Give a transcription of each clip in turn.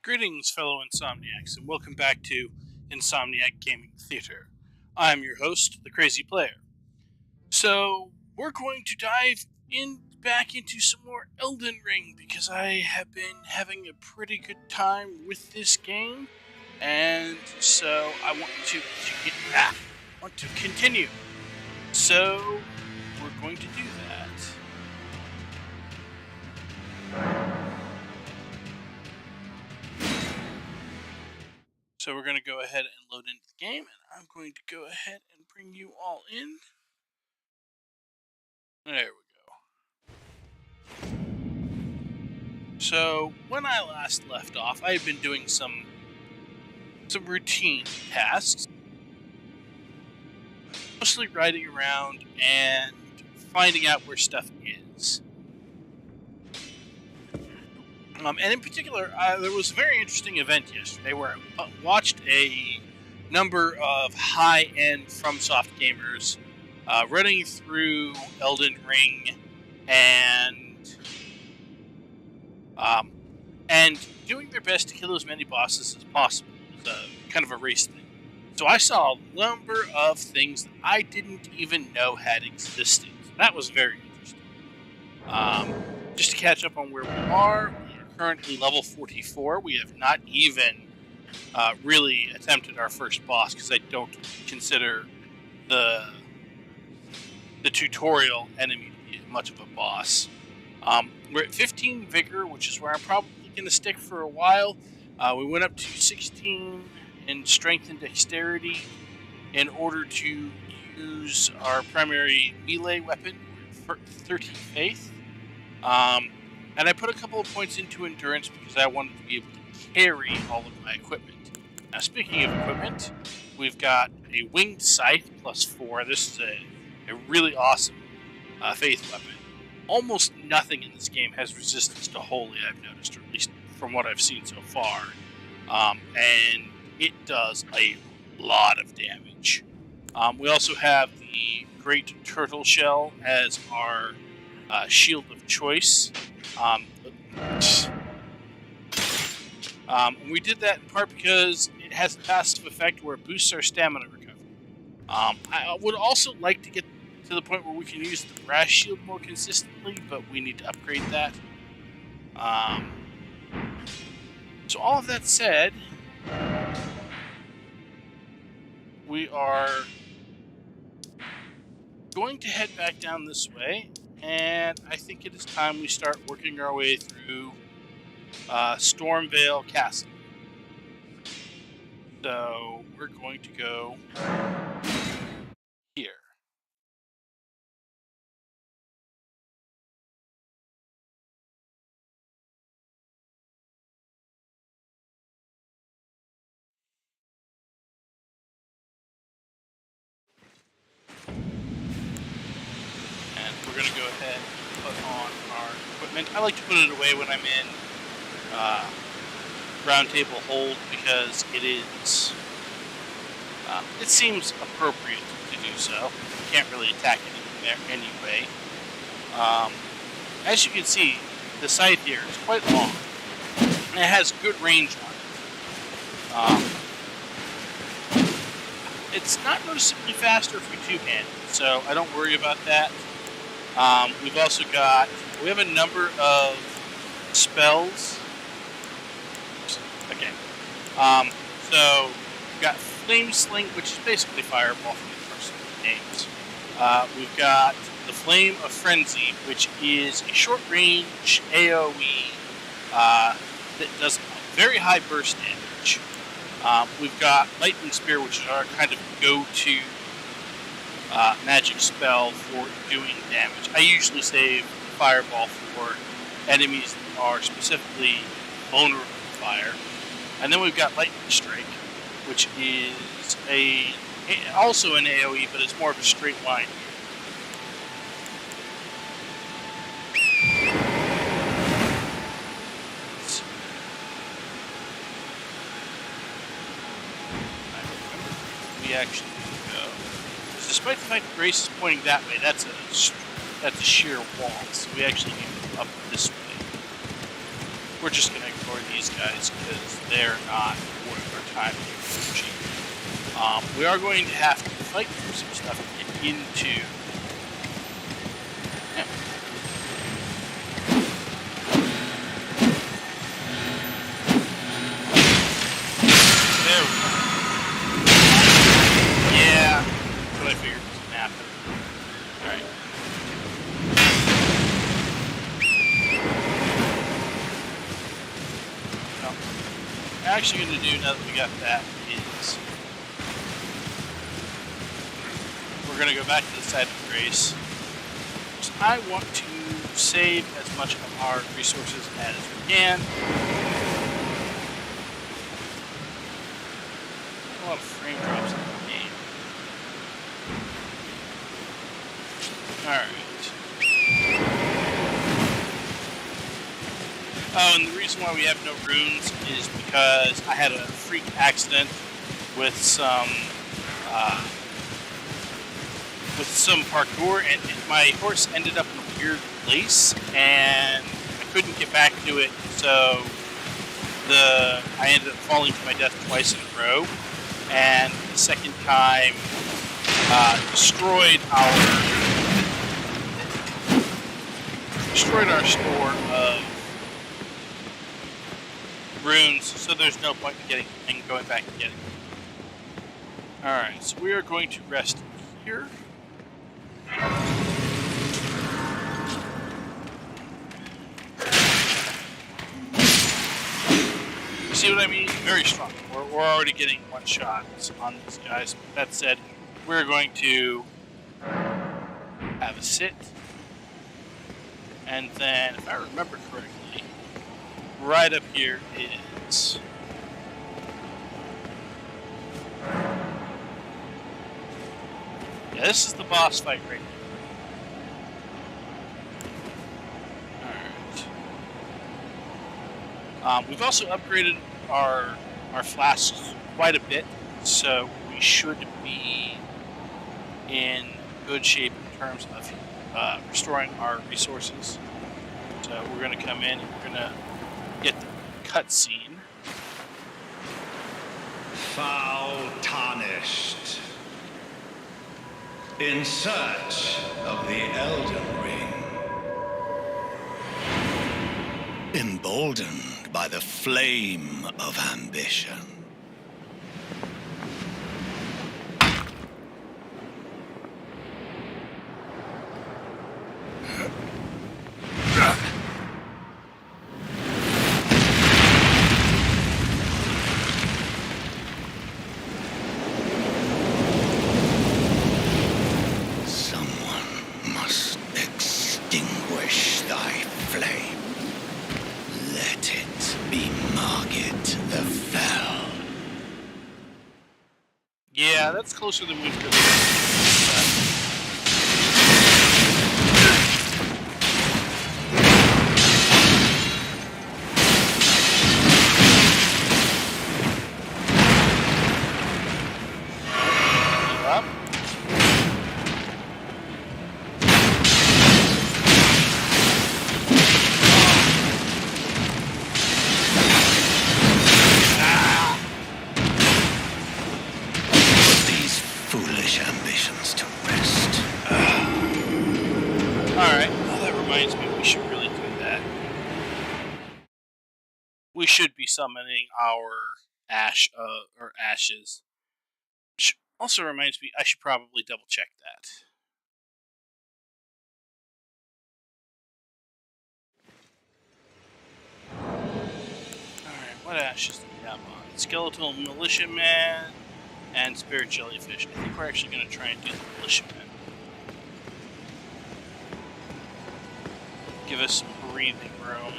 Greetings, fellow Insomniacs, and welcome back to Insomniac Gaming Theater. I'm your host, The Crazy Player. So, we're going to dive back into some more Elden Ring, because I have been having a pretty good time with this game, and so I want to continue. So, we're going to do that. So we're going to go ahead and load into the game, and I'm going to go ahead and bring you all in. There we go. So when I last left off, I had been doing some routine tasks, mostly riding around and finding out where stuff is. And in particular, there was a very interesting event yesterday where I watched a number of high-end FromSoft gamers running through Elden Ring and doing their best to kill as many bosses as possible. It was kind of a race thing. So I saw a number of things that I didn't even know had existed. That was very interesting. Just to catch up on where we are currently level 44. We have not even really attempted our first boss, because I don't consider the tutorial enemy to be much of a boss. We're at 15 vigor, which is where I'm probably going to stick for a while. We went up to 16 in strength and dexterity in order to use our primary melee weapon, 13 faith. And I put a couple of points into endurance because I wanted to be able to carry all of my equipment. Now, speaking of equipment, we've got a winged scythe +4. This is a really awesome faith weapon. Almost nothing in this game has resistance to holy, I've noticed, or at least from what I've seen so far. And it does a lot of damage. We also have the Great Turtle Shell as our shield of choice. We did that in part because it has a passive effect where it boosts our stamina recovery. I would also like to get to the point where we can use the brass shield more consistently, but we need to upgrade that. So all of that said, we are going to head back down this way, and I think it is time we start working our way through Stormvale Castle. So we're going to go here. And we're going to go ahead and put on our equipment. I like to put it away when I'm in round table hold, because it seems appropriate to do so. You can't really attack anything there anyway. As you can see, the scythe here is quite long, and it has good range on it. It's not noticeably faster if we two-handed, so I don't worry about that. We have a number of spells. Okay. So we've got Flame Sling, which is basically Fireball from the first names. We've got the Flame of Frenzy, which is a short-range AoE that does very high burst damage. We've got Lightning Spear, which is our kind of go-to magic spell for doing damage. I usually save Fireball for enemies that are specifically vulnerable to fire. And then we've got Lightning Strike, which is also an AoE, but it's more of a straight line. We actually go. Despite the fact that Grace is pointing that way, that's a sheer wall. So we actually need to go up this way. We're just going to destroy these guys because they're not worth our time and energy. We are going to have to fight for some stuff to get into. Yeah. There we go. Yeah, that's what I figured was going to happen. Alright. Well, what I'm actually going to do now that we got that is we're going to go back to the side of grace. So I want to save as much of our resources as we can. A lot of frame drops in the game. Alright. Oh, and the reason why we have no runes is because I had a freak accident with some parkour, and my horse ended up in a weird place, and I couldn't get back to it, so I ended up falling to my death twice in a row, and the second time destroyed our store of runes, so there's no point in going back and getting them. Alright, so we are going to rest here. You see what I mean? Very strong. We're already getting one shot on these guys. That said, we're going to have a sit. And then, if I remember correctly, right up here is... Yeah, this is the boss fight right here. Alright. We've also upgraded our flasks quite a bit, so we should be in good shape in terms of restoring our resources. So we're going to come in and we're going to get the cutscene. Foul tarnished. In search of the Elden Ring. Emboldened by the flame of ambition. Yeah, that's closer than we've really up. Ambitions to rest. Alright, well, that reminds me, we should really do that. We should be summoning our ashes. Which also reminds me, I should probably double check that. Alright, what ashes do we have on? Skeletal Militiaman and Spirit Jellyfish. I think we're actually going to try and do the Militiaman. Give us some breathing room.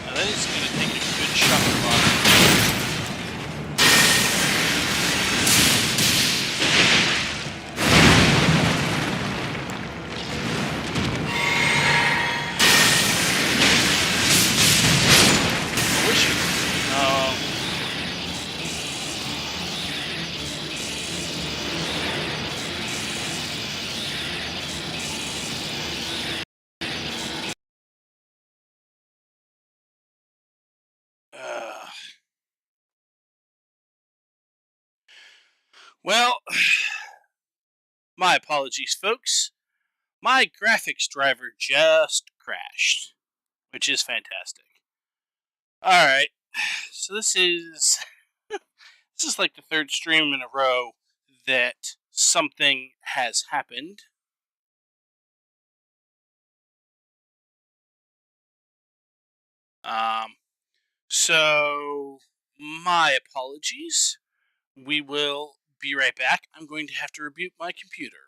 Now that is going to take a good chunk of our... Well, my apologies, folks. My graphics driver just crashed, which is fantastic. Alright, so this is like the third stream in a row that something has happened. So my apologies. We will be right back. I'm going to have to reboot my computer.